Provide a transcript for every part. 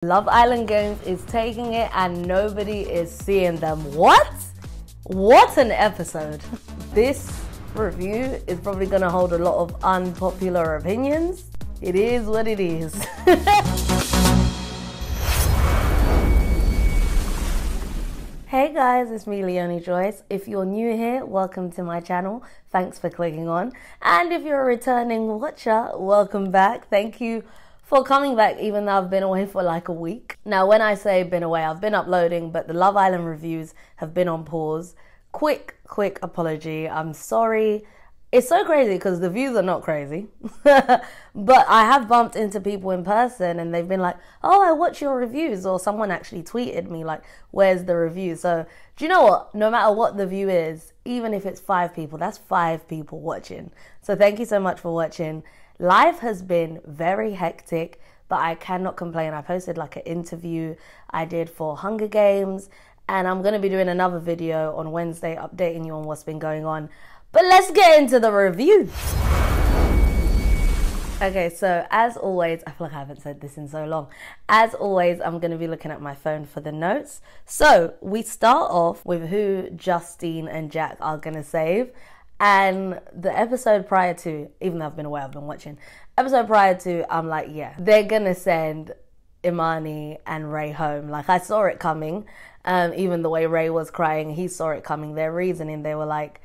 Love Island Games is taking it and nobody is seeing them. What? What an episode. This review is probably going to hold a lot of unpopular opinions. It is what it is. Hey guys, it's me, Leoni Joyce. If you're new here, welcome to my channel. Thanks for clicking on. And if you're a returning watcher, welcome back. Thank you for coming back, even though I've been away for like a week. Now, when I say been away, I've been uploading, but the Love Island reviews have been on pause. Quick apology. I'm sorry. It's so crazy because the views are not crazy. But I have bumped into people in person and they've been like, oh, I watch your reviews. Or someone actually tweeted me like, where's the review? So do you know what? No matter what the view is, even if it's 5 people, that's 5 people watching. So thank you so much for watching. Life has been very hectic, but I cannot complain. I posted like an interview I did for Hunger Games, and I'm going to be doing another video on Wednesday updating you on what's been going on. But let's get into the review. Okay, so as always, I feel like I haven't said this in so long. As always, I'm going to be looking at my phone for the notes. So we start off with who Justine and Jack are going to save. And the episode prior to, even though I've been away, I've been watching. Episode prior to, I'm like, yeah, they're going to send Imani and Ray home. Like, I saw it coming. Even the way Ray was crying, he saw it coming. Their reasoning, they were like,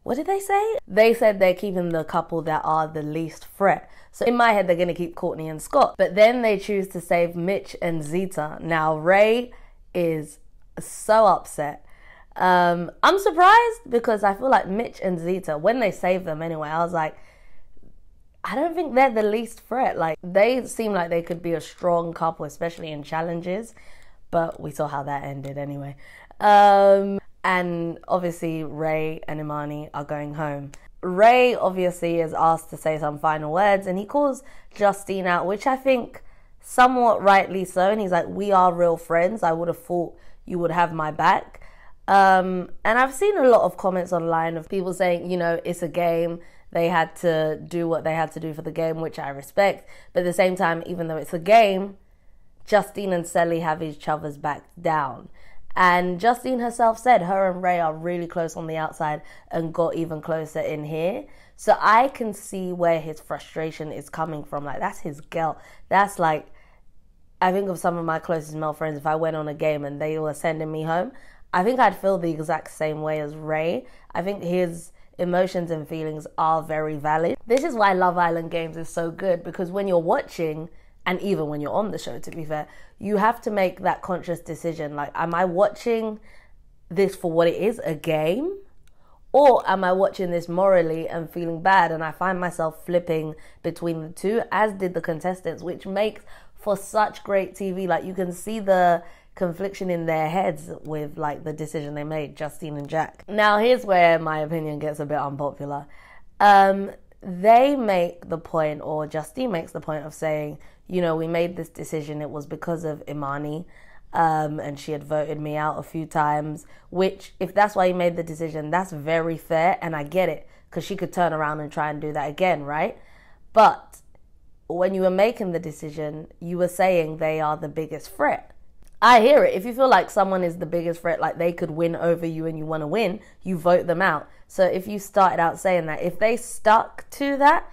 what did they say? They said they're keeping the couple that are the least threat. So in my head, they're going to keep Courtney and Scott. But then they choose to save Mitch and Zita. Now, Ray is so upset. I'm surprised because I feel like Mitch and Zita, when they saved them anyway, I was like, I don't think they're the least threat. Like, they seem like they could be a strong couple, especially in challenges. But we saw how that ended anyway. And obviously Ray and Imani are going home. Ray obviously is asked to say some final words and he calls Justine out, which I think somewhat rightly so. And he's like, we are real friends. I would have thought you would have my back. And I've seen a lot of comments online of people saying, you know, it's a game. They had to do what they had to do for the game, which I respect. But at the same time, even though it's a game, Justine and Sally have each other's back down. And Justine herself said her and Ray are really close on the outside and got even closer in here. So I can see where his frustration is coming from. Like, that's his guilt. That's like, I think of some of my closest male friends, if I went on a game and they were sending me home, I think I'd feel the exact same way as Ray. I think his emotions and feelings are very valid. This is why Love Island Games is so good, because when you're watching, and even when you're on the show, to be fair, you have to make that conscious decision. Like, am I watching this for what it is, a game? Or am I watching this morally and feeling bad? And I find myself flipping between the two, as did the contestants, which makes for such great TV. Like, you can see the confliction in their heads with like the decision they made, Justine and Jack. Now, here's where my opinion gets a bit unpopular. They make the point, or Justine makes the point of saying, you know, we made this decision, it was because of Imani, and she had voted me out a few times, which, if that's why you made the decision, that's very fair, and I get it, because she could turn around and try and do that again, right? But when you were making the decision, you were saying they are the biggest threat. I hear it. If you feel like someone is the biggest threat, like they could win over you and you want to win, you vote them out. So if you started out saying that, if they stuck to that,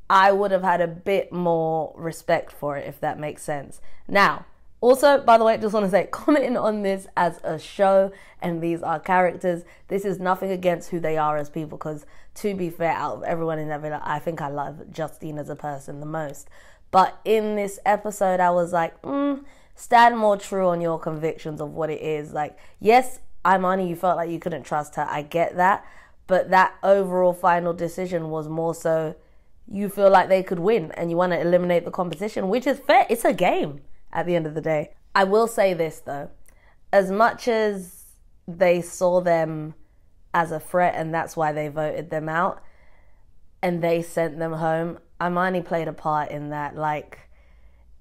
I would have had a bit more respect for it, if that makes sense. Now, also, by the way, just want to say, commenting on this as a show and these are characters, this is nothing against who they are as people, because to be fair, out of everyone in that villa, I think I love Justine as a person the most. But in this episode, I was like, stand more true on your convictions of what it is. Like, yes, Imani, you felt like you couldn't trust her. I get that. But that overall final decision was more so you feel like they could win and you want to eliminate the competition, which is fair. It's a game at the end of the day. I will say this, though. As much as they saw them as a threat and that's why they voted them out and they sent them home, Imani played a part in that. Like,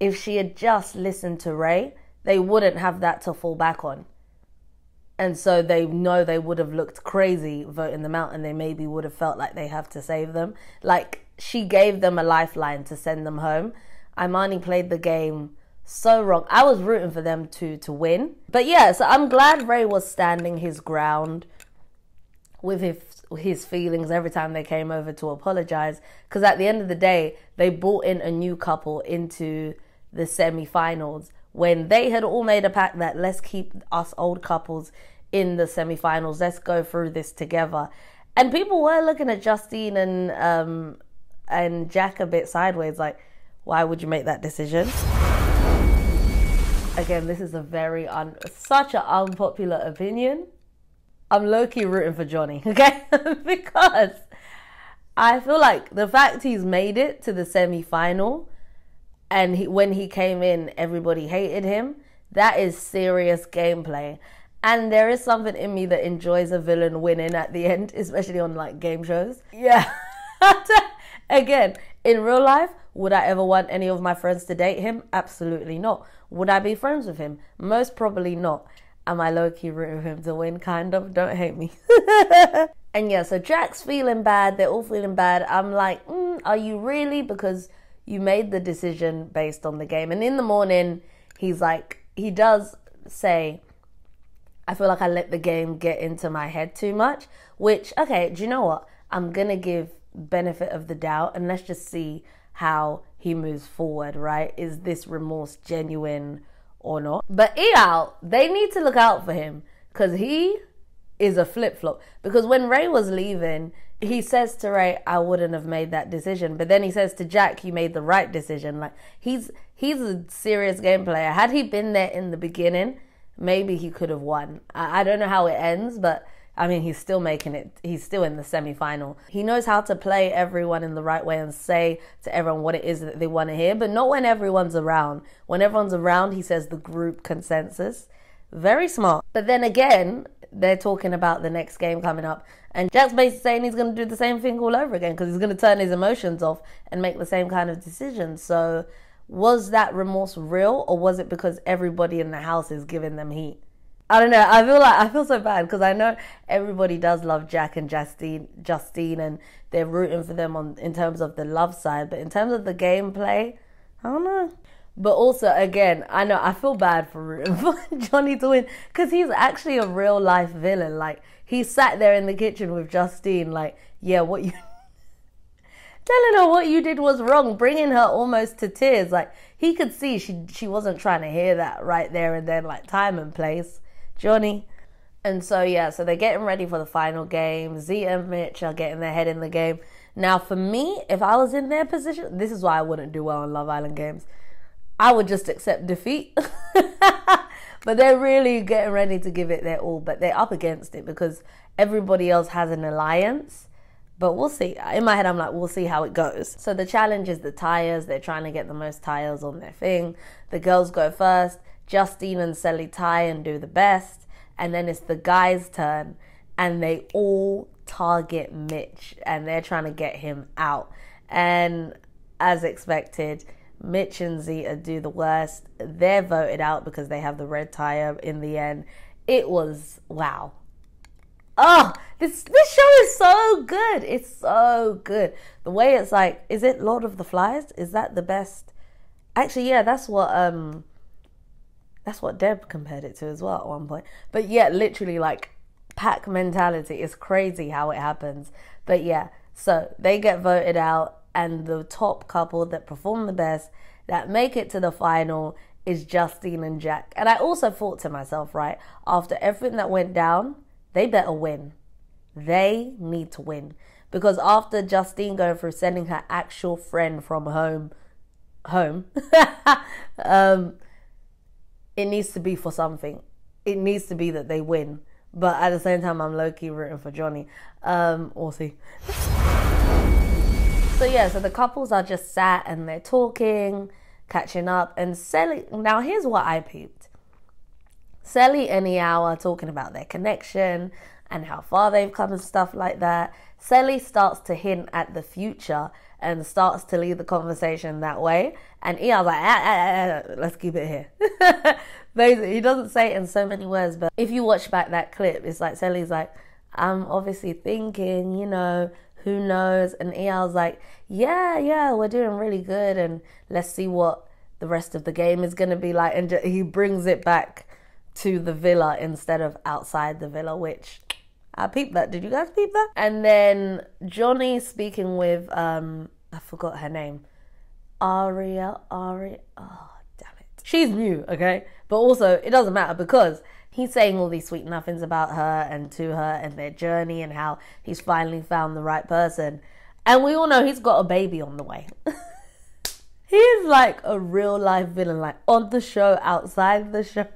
if she had just listened to Ray, they wouldn't have that to fall back on. And so they know they would have looked crazy voting them out and they maybe would have felt like they have to save them. Like, she gave them a lifeline to send them home. Imani played the game So wrong. I was rooting for them to win. But yeah, so I'm glad Ray was standing his ground with his feelings every time they came over to apologize, because at the end of the day, they brought in a new couple into the semi-finals when they had all made a pact that let's keep us old couples in the semi-finals, let's go through this together. And people were looking at Justine and Jack a bit sideways, like, why would you make that decision? Again, this is a such an unpopular opinion. I'm low-key rooting for Johnny, okay? Because I feel like the fact he's made it to the semi-final and when he came in, everybody hated him, that is serious gameplay. And there is something in me that enjoys a villain winning at the end, especially on like game shows. Yeah. Again, in real life, would I ever want any of my friends to date him? Absolutely not. Would I be friends with him? Most probably not. Am I low-key rooting for him to win? Kind of. Don't hate me. And yeah, so Jack's feeling bad. They're all feeling bad. I'm like, are you really? Because you made the decision based on the game. And in the morning, he's like, he does say, I feel like I let the game get into my head too much. Which, okay, do you know what? I'm going to give benefit of the doubt. And let's just see how he moves forward, right? Is this remorse genuine or not? But Eyal, they need to look out for him because he is a flip-flop. Because when Ray was leaving, he says to Ray, I wouldn't have made that decision. But then he says to Jack, you made the right decision. Like, he's a serious game player. Had he been there in the beginning, maybe he could have won. I don't know how it ends, but I mean, he's still making it. He's still in the semi-final. He knows how to play everyone in the right way and say to everyone what it is that they want to hear, but not when everyone's around. When everyone's around, he says the group consensus. Very smart. But then again, they're talking about the next game coming up, and Jack's basically saying he's going to do the same thing all over again because he's going to turn his emotions off and make the same kind of decisions. So was that remorse real, or was it because everybody in the house is giving them heat? I don't know. I feel so bad because I know everybody does love Jack and Justine, and they're rooting for them in terms of the love side. But in terms of the gameplay, I don't know. But also, again, I know I feel bad for rooting for Johnny to win because he's actually a real life villain. Like, he sat there in the kitchen with Justine, like, yeah, what you telling her what you did was wrong, bringing her almost to tears. Like, he could see she wasn't trying to hear that right there and then, like, time and place. Johnny. And so yeah, so they're getting ready for the final game. Z and Mitch are getting their head in the game. Now for me, if I was in their position, this is why I wouldn't do well on Love Island games. I would just accept defeat. But they're really getting ready to give it their all, but they're up against it because everybody else has an alliance. But we'll see. In my head, I'm like, we'll see how it goes. So the challenge is the tires. They're trying to get the most tires on their thing. The girls go first. Justine and Sally tie and do the best, and then it's the guys' turn, and they all target Mitch, and they're trying to get him out. And as expected, Mitch and Zeta do the worst. They're voted out because they have the red tire in the end. It was, wow. Oh, this show is so good. It's so good. The way it's like, is it Lord of the Flies? Is that the best? Actually, yeah, that's what Deb compared it to as well at one point. But yeah, literally like pack mentality. It's crazy how it happens. But yeah, so they get voted out, and the top couple that perform the best, that make it to the final, is Justine and Jack. And I also thought to myself, right, after everything that went down, they better win. They need to win. Because after Justine going through sending her actual friend from home, it needs to be for something. It needs to be that they win. But at the same time, I'm low-key rooting for Johnny. We'll see. So yeah, so the couples are just sat and they're talking, catching up. And Sally, now here's what I peeped. Sally and Eyal are talking about their connection and how far they've come and stuff like that. Sally starts to hint at the future and starts to lead the conversation that way. And Eyal's like, let's keep it here. Basically, he doesn't say it in so many words, but if you watch back that clip, it's like Sally's like, I'm obviously thinking, who knows? And Eyal's like, yeah, we're doing really good, and let's see what the rest of the game is going to be like. And he brings it back to the villa instead of outside the villa, which I peeped that. Did you guys peep that? And then Johnny speaking with, I forgot her name. Aria. Oh, damn it. She's new, okay? But also, it doesn't matter because he's saying all these sweet nothings about her and to her and their journey and how he's finally found the right person. And we all know he's got a baby on the way. He is like a real life villain, like on the show, outside the show.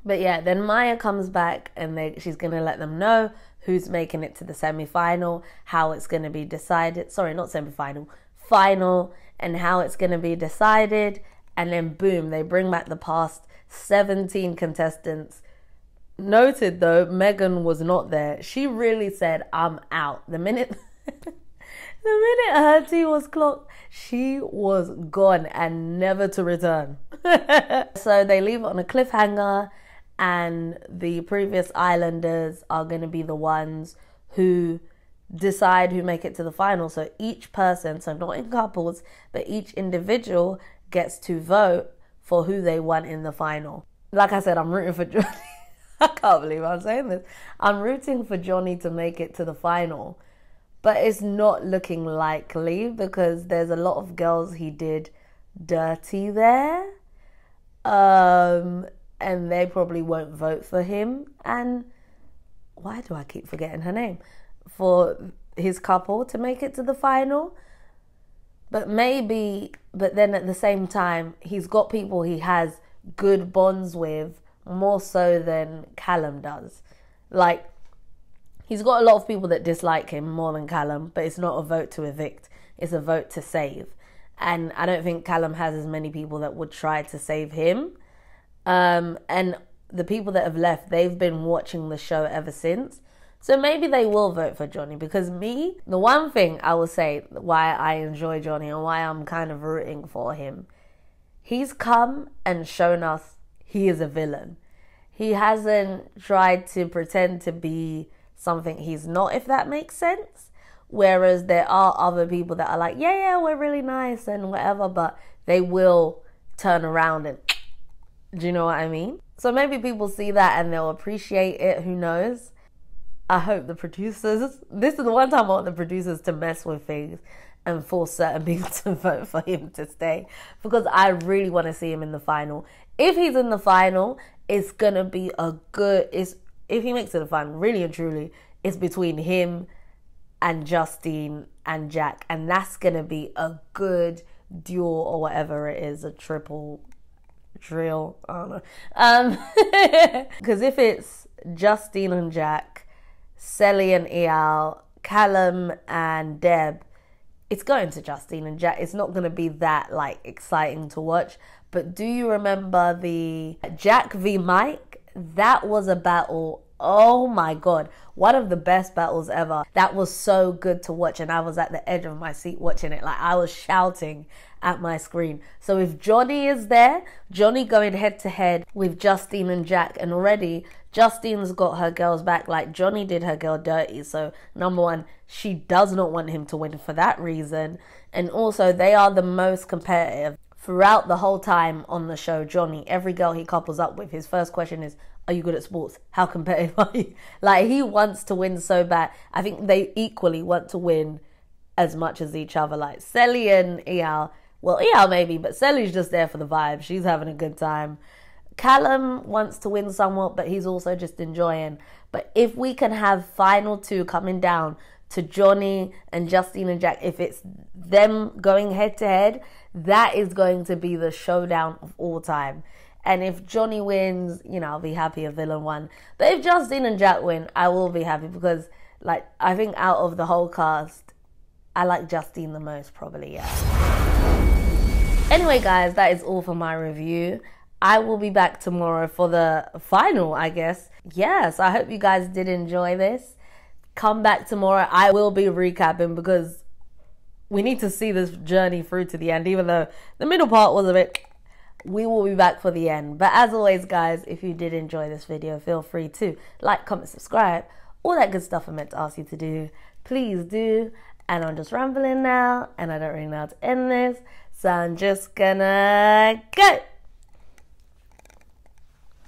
But yeah, then Maya comes back and she's going to let them know who's making it to the semi-final, how it's going to be decided. Sorry, not semi-final, final, and how it's going to be decided. And then boom, they bring back the past 17 contestants. Noted though, Megan was not there. She really said, I'm out. The minute her tea was clocked, she was gone and never to return. So they leave it on a cliffhanger, and the previous islanders are going to be the ones who decide who make it to the final. So each person, so not in couples, but each individual gets to vote for who they want in the final. Like I said, I'm rooting for Johnny. I can't believe I'm saying this. I'm rooting for Johnny to make it to the final. But it's not looking likely because there's a lot of girls he did dirty there. And they probably won't vote for him. And why do I keep forgetting her name? For his couple to make it to the final. But then at the same time, he's got people he has good bonds with more so than Callum does. Like, he's got a lot of people that dislike him more than Callum, but it's not a vote to evict. It's a vote to save. And I don't think Callum has as many people that would try to save him. And the people that have left, they've been watching the show ever since. So maybe they will vote for Johnny, because the one thing I will say why I enjoy Johnny and why I'm kind of rooting for him, he's come and shown us he is a villain. He hasn't tried to pretend to be something he's not, if that makes sense. Whereas there are other people that are like, yeah, we're really nice and whatever, but they will turn around and, do you know what I mean? So maybe people see that and they'll appreciate it, who knows? I hope the producers, this is the one time I want the producers to mess with things and force certain people to vote for him to stay, because I really want to see him in the final. If he's in the final, it's going to be if he makes it to the final, really and truly, it's between him and Justine and Jack, and that's going to be a good duel or whatever it is, a triple drill, I don't know. Because if it's Justine and Jack, Selly and Eyal, Callum and Deb, it's going to Justine and Jack. It's not going to be that like exciting to watch. But do you remember the Jack v Mike? That was a battle. Oh my God. One of the best battles ever. That was so good to watch. And I was at the edge of my seat watching it. Like, I was shouting at my screen. So if Johnny is there, Johnny going head to head with Justine and Jack. And already Justine's got her girls back. Like, Johnny did her girl dirty. So number one, she does not want him to win for that reason. And also, they are the most competitive. Throughout the whole time on the show, Johnny, every girl he couples up with, his first question is, are you good at sports? How competitive are you? Like, he wants to win so bad. I think they equally want to win as much as each other. Like, Selly and Eyal, well, Eyal maybe, but Selly's just there for the vibe. She's having a good time. Callum wants to win somewhat, but he's also just enjoying. But if we can have final two coming down to Johnny and Justine and Jack, if it's them going head to head, that is going to be the showdown of all time. And if Johnny wins, you know, I'll be happy a villain won. But if Justine and Jack win, I will be happy, because, like, I think out of the whole cast, I like Justine the most, probably, yeah. Anyway, guys, that is all for my review. I will be back tomorrow for the final, I guess. Yes, I hope you guys did enjoy this. Come back tomorrow. I will be recapping, because we need to see this journey through to the end, even though the middle part was a bit... We will be back for the end. But as always, guys, if you did enjoy this video, feel free to like, comment, subscribe, all that good stuff I meant to ask you to do. Please do. And I'm just rambling now, and I don't really know how to end this. So I'm just gonna go.